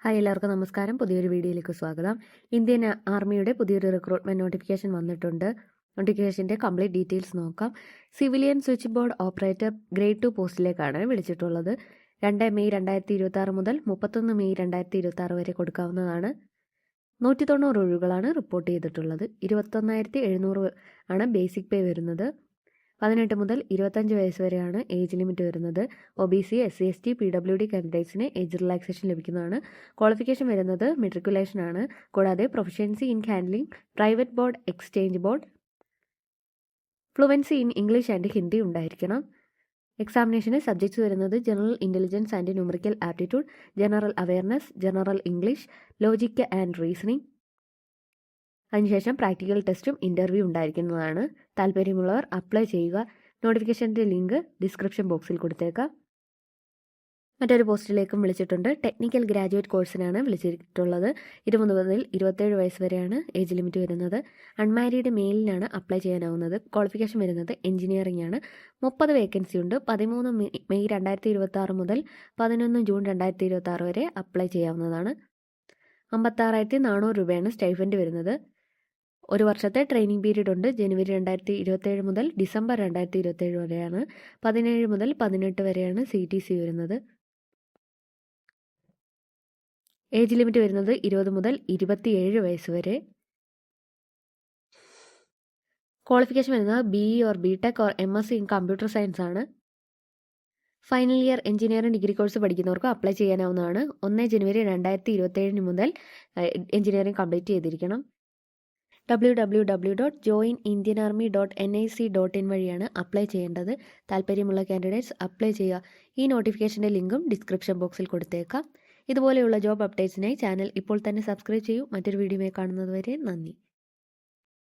Hi എല്ലാവർക്കും നമസ്കാരം. പുതിയൊരു വീഡിയോയിലേക്ക് സ്വാഗതം. ഇന്ത്യൻ ആർമിയുടെ പുതിയൊരു റിക്രൂട്ട്മെന്റ് നോട്ടിഫിക്കേഷൻ വന്നിട്ടുണ്ട്. നോട്ടിഫിക്കേഷൻ്റെ കംപ്ലീറ്റ് ഡീറ്റെയിൽസ് നോക്കാം. Civilian switch board operator grade 2 പോസ്റ്റിലേക്കാണ് വിളിച്ചിട്ടുള്ളത്. 2 May 2026 മുതൽ 31 മെയ് 2026 വരെ കൊടുക്കാവുന്നതാണ്. 190 ഒഴിവുകളാണ് റിപ്പോർട്ട് ചെയ്തിട്ടുള്ളത്. 21,700 ആണ് ബേസിക് പേ വരുന്നത്. 18 മുതൽ 25 വയസ്സ് വരെയാണ് ഏജ് ലിമിറ്റ് വരുന്നത്. OBC, SC, ST, PWD കാൻഡിഡേറ്റ്സിന് ഏജ് റിലാക്സേഷൻ ലഭിക്കുന്നതാണ്. ക്വാളിഫിക്കേഷൻ വരുന്നത് മെട്രിക്കുലേഷൻ ആണ്. കൂടാതെ proficiency in handling private board, exchange board, fluency in English and Hindi ഉണ്ടായിരിക്കണം. എക്സാമിനേഷന് സബ്ജക്ട്സ് വരുന്നത് general intelligence and numerical aptitude, general awareness, general English, logic and reasoning. അതിനുശേഷം practical ടെസ്റ്റും ഇൻ്റർവ്യൂ ഉണ്ടായിരിക്കുന്നതാണ്. താല്പര്യമുള്ളവർ അപ്ലൈ ചെയ്യുക. നോട്ടിഫിക്കേഷൻ്റെ ലിങ്ക് ഡിസ്ക്രിപ്ഷൻ ബോക്സിൽ കൊടുത്തേക്കാം. മറ്റൊരു പോസ്റ്റിലേക്കും വിളിച്ചിട്ടുണ്ട്. Technical graduate കോഴ്സിനാണ് വിളിച്ചിട്ടുള്ളത്. 20 മുതൽ 27 വയസ്സ് വരെയാണ് ഏജ് ലിമിറ്റ് വരുന്നത്. അൺമാരീഡ് മെയിലിനാണ് അപ്ലൈ ചെയ്യാനാവുന്നത്. ക്വാളിഫിക്കേഷൻ വരുന്നത് എഞ്ചിനീയറിംഗ് ആണ്. 30 വേക്കൻസി ഉണ്ട്. 13 മെയ് 2026 മുതൽ 11 ജൂൺ 2026 വരെ അപ്ലൈ ചെയ്യാവുന്നതാണ്. 56,400 രൂപയാണ് സ്റ്റൈഫൻഡ് വരുന്നത്. ഒരു വർഷത്തെ ട്രെയിനിങ് പീരീഡ് ഉണ്ട്. ജനുവരി 2027 മുതൽ ഡിസംബർ 2027 വരെയാണ്. 17 മുതൽ 18 വരെയാണ് CTC വരുന്നത്. ഏജ് ലിമിറ്റ് വരുന്നത് 20 മുതൽ 27 വയസ്സ് വരെ. ക്വാളിഫിക്കേഷൻ വരുന്നത് BE or BTech or MSc in computer science ആണ്. Final year engineering degree course പഠിക്കുന്നവർക്ക് അപ്ലൈ ചെയ്യാനാവുന്നതാണ്. 1 ജനുവരി 2027 മുതൽ എഞ്ചിനീയറിംഗ് കംപ്ലീറ്റ് ചെയ്തിരിക്കണം. www.joinindianarmy.nic.in വഴിയാണ് അപ്ലൈ ചെയ്യേണ്ടത്. താല്പര്യമുള്ള കാൻഡിഡേറ്റ്സ് അപ്ലൈ ചെയ്യുക. ഈ നോട്ടിഫിക്കേഷൻ്റെ ലിങ്കും ഡിസ്ക്രിപ്ഷൻ ബോക്സിൽ കൊടുത്തേക്കാം. ഇതുപോലെയുള്ള ജോബ് അപ്ഡേറ്റ്സിനായി ചാനൽ ഇപ്പോൾ തന്നെ സബ്സ്ക്രൈബ് ചെയ്യൂ. മറ്റൊരു വീഡിയോയിൽ കാണുന്നത് വരെ നന്ദി.